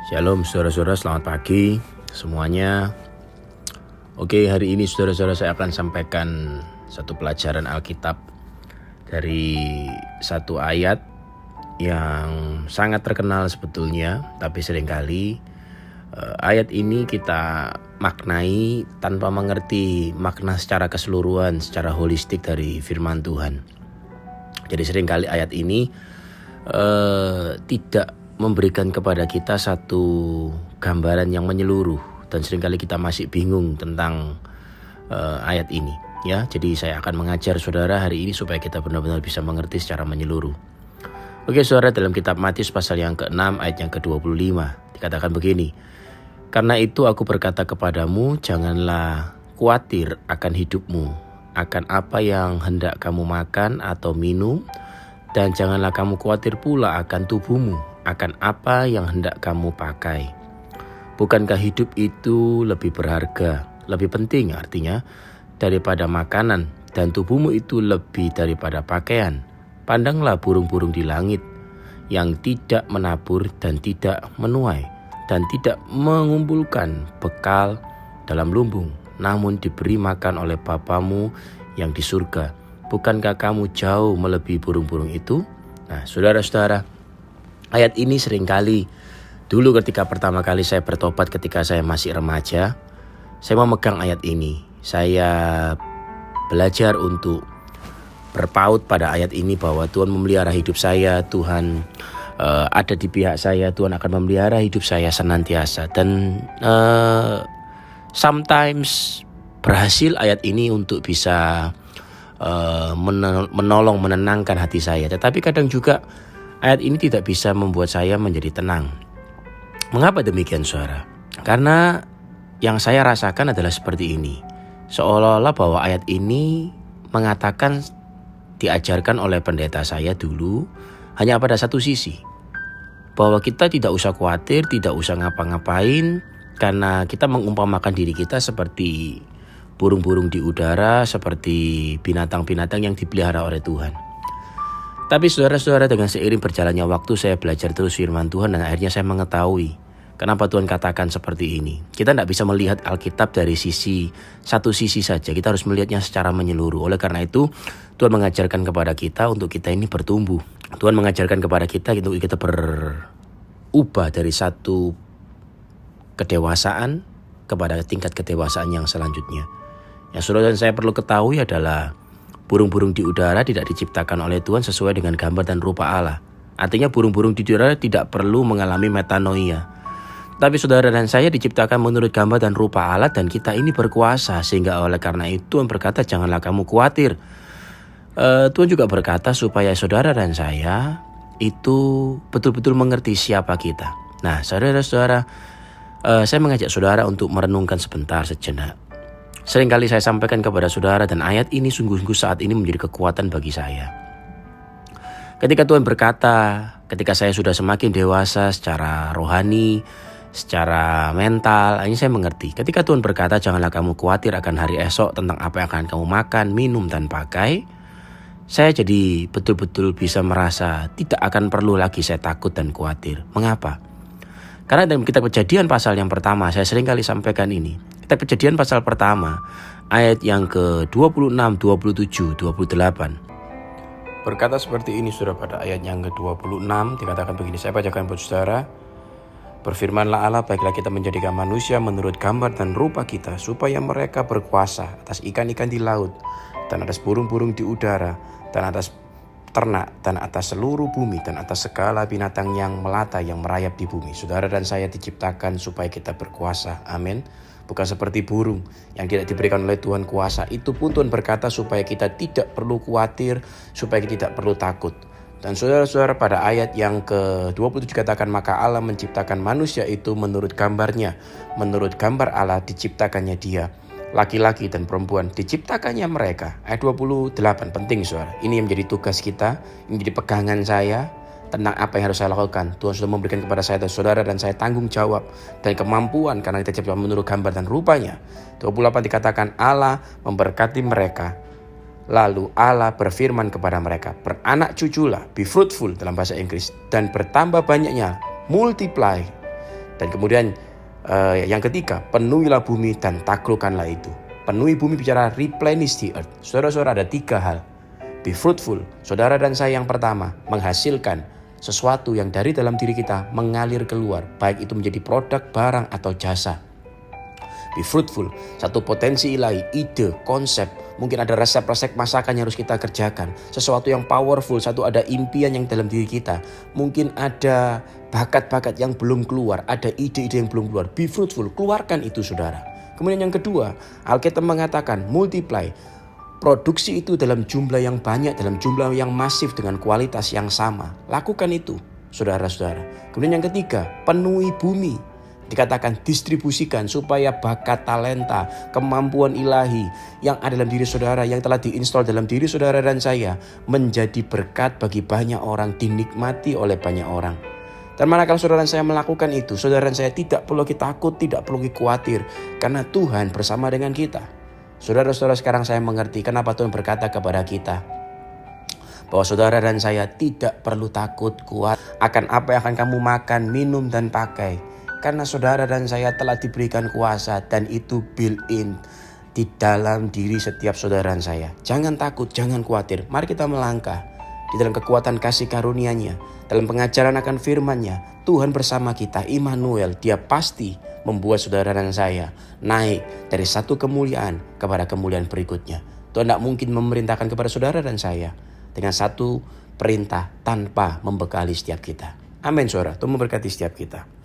Shalom saudara-saudara, selamat pagi semuanya. Oke, hari ini saudara-saudara saya akan sampaikan satu pelajaran Alkitab dari satu ayat yang sangat terkenal sebetulnya, tapi seringkali ayat ini kita maknai tanpa mengerti makna secara keseluruhan, secara holistik dari firman Tuhan. Jadi seringkali ayat ini tidak memberikan kepada kita satu gambaran yang menyeluruh, dan seringkali kita masih bingung tentang ayat ini ya. Jadi saya akan mengajar saudara hari ini supaya kita benar-benar bisa mengerti secara menyeluruh. Oke saudara, dalam kitab Matius pasal yang ke-6 ayat yang ke-25 dikatakan begini: "Karena itu aku berkata kepadamu, janganlah khawatir akan hidupmu, akan apa yang hendak kamu makan atau minum, dan janganlah kamu khawatir pula akan tubuhmu, akan apa yang hendak kamu pakai. Bukankah hidup itu lebih berharga, lebih penting artinya daripada makanan, dan tubuhmu itu lebih daripada pakaian? Pandanglah burung-burung di langit yang tidak menabur dan tidak menuai dan tidak mengumpulkan bekal dalam lumbung, namun diberi makan oleh Bapamu yang di surga. Bukankah kamu jauh melebihi burung-burung itu?" Nah, saudara-saudara, ayat ini seringkali dulu ketika pertama kali saya bertobat ketika saya masih remaja, saya memegang ayat ini. Saya belajar untuk berpaut pada ayat ini bahwa Tuhan memelihara hidup saya, Tuhan ada di pihak saya, Tuhan akan memelihara hidup saya senantiasa. Dan sometimes berhasil ayat ini untuk bisa menolong, menenangkan hati saya. Tetapi kadang juga ayat ini tidak bisa membuat saya menjadi tenang. Mengapa demikian saudara? Karena yang saya rasakan adalah seperti ini. Seolah-olah bahwa ayat ini mengatakan, diajarkan oleh pendeta saya dulu, hanya pada satu sisi. Bahwa kita tidak usah khawatir, tidak usah ngapa-ngapain, karena kita mengumpamakan diri kita seperti burung-burung di udara, seperti binatang-binatang yang dipelihara oleh Tuhan. Tapi saudara-saudara, dengan seiring berjalannya waktu saya belajar terus firman Tuhan, dan akhirnya saya mengetahui kenapa Tuhan katakan seperti ini. Kita tidak bisa melihat Alkitab dari satu sisi saja. Kita harus melihatnya secara menyeluruh. Oleh karena itu, Tuhan mengajarkan kepada kita untuk kita ini bertumbuh. Tuhan mengajarkan kepada kita untuk kita berubah dari satu kedewasaan kepada tingkat kedewasaan yang selanjutnya. Yang saudara dan saya perlu ketahui adalah burung-burung di udara tidak diciptakan oleh Tuhan sesuai dengan gambar dan rupa Allah. Artinya burung-burung di udara tidak perlu mengalami metanoia. Tapi saudara dan saya diciptakan menurut gambar dan rupa Allah, dan kita ini berkuasa. Sehingga oleh karena itu Tuhan berkata, janganlah kamu khawatir. Tuhan juga berkata supaya saudara dan saya itu betul-betul mengerti siapa kita. Nah saudara-saudara, saya mengajak saudara untuk merenungkan sebentar sejenak. Seringkali saya sampaikan kepada saudara, dan ayat ini sungguh-sungguh saat ini menjadi kekuatan bagi saya. Ketika Tuhan berkata, ketika saya sudah semakin dewasa secara rohani, secara mental, ini saya mengerti. Ketika Tuhan berkata, janganlah kamu khawatir akan hari esok tentang apa yang akan kamu makan, minum, dan pakai, saya jadi betul-betul bisa merasa tidak akan perlu lagi saya takut dan khawatir. Mengapa? Karena dalam kitab Kejadian pasal yang pertama, saya seringkali sampaikan ini. Kitab Kejadian pasal pertama, ayat yang ke-26, 27, 28. Berkata seperti ini saudara, pada ayat yang ke-26 dikatakan begini, saya bacakan buat saudara. "Berfirmanlah Allah, baiklah kita menjadikan manusia menurut gambar dan rupa kita, supaya mereka berkuasa atas ikan-ikan di laut, dan atas burung-burung di udara, dan atas ternak, dan atas seluruh bumi, dan atas segala binatang yang melata yang merayap di bumi." Saudara dan saya diciptakan supaya kita berkuasa. Amin. Bukan seperti burung yang tidak diberikan oleh Tuhan kuasa. Itu pun Tuhan berkata supaya kita tidak perlu khawatir, supaya kita tidak perlu takut. Dan saudara-saudara, pada ayat yang ke-27 katakan, maka Allah menciptakan manusia itu menurut gambarnya. Menurut gambar Allah diciptakannya dia. Laki-laki dan perempuan diciptakannya mereka. Ayat 28 penting saudara. Ini yang menjadi tugas kita, ini menjadi pegangan saya tentang apa yang harus saya lakukan. Tuhan sudah memberikan kepada saya dan saudara, dan saya tanggung jawab dan kemampuan karena kita diciptakan menurut gambar dan rupanya. 28 dikatakan Allah memberkati mereka. Lalu Allah berfirman kepada mereka, beranak cuculah, be fruitful dalam bahasa Inggris, dan bertambah banyaknya, multiply, Dan kemudian yang ketiga, penuhilah bumi dan taklukkanlah itu. Penuhi bumi bicara replenish the earth. Saudara-saudara, ada 3 hal. Be fruitful. Saudara dan saya yang pertama, menghasilkan sesuatu yang dari dalam diri kita mengalir keluar. Baik itu menjadi produk, barang, atau jasa. Be fruitful. Satu potensi ilahi, ide, konsep. Mungkin ada resep-resep masakan yang harus kita kerjakan. Sesuatu yang powerful, satu ada impian yang dalam diri kita. Mungkin ada bakat-bakat yang belum keluar, ada ide-ide yang belum keluar. Be fruitful, keluarkan itu saudara. Kemudian yang kedua, Alkitab mengatakan multiply. Produksi itu dalam jumlah yang banyak, dalam jumlah yang masif dengan kualitas yang sama. Lakukan itu saudara-saudara. Kemudian yang ketiga, penuhi bumi. Dikatakan distribusikan supaya bakat, talenta, kemampuan ilahi yang ada dalam diri saudara, yang telah diinstal dalam diri saudara dan saya, menjadi berkat bagi banyak orang, dinikmati oleh banyak orang. Dan manakala saudara dan saya melakukan itu, saudara dan saya tidak perlu takut, tidak perlu khawatir, karena Tuhan bersama dengan kita. Saudara-saudara, sekarang saya mengerti kenapa Tuhan berkata kepada kita, bahwa saudara dan saya tidak perlu takut, kuat akan apa yang akan kamu makan, minum, dan pakai. Karena saudara dan saya telah diberikan kuasa dan itu built-in di dalam diri setiap saudara dan saya. Jangan takut, jangan khawatir. Mari kita melangkah di dalam kekuatan kasih karunia-Nya, dalam pengajaran akan firman-Nya. Tuhan bersama kita, Immanuel. Dia pasti membuat saudara dan saya naik dari satu kemuliaan kepada kemuliaan berikutnya. Tuhan tidak mungkin memerintahkan kepada saudara dan saya dengan satu perintah tanpa membekali setiap kita. Amin saudara, Tuhan memberkati setiap kita.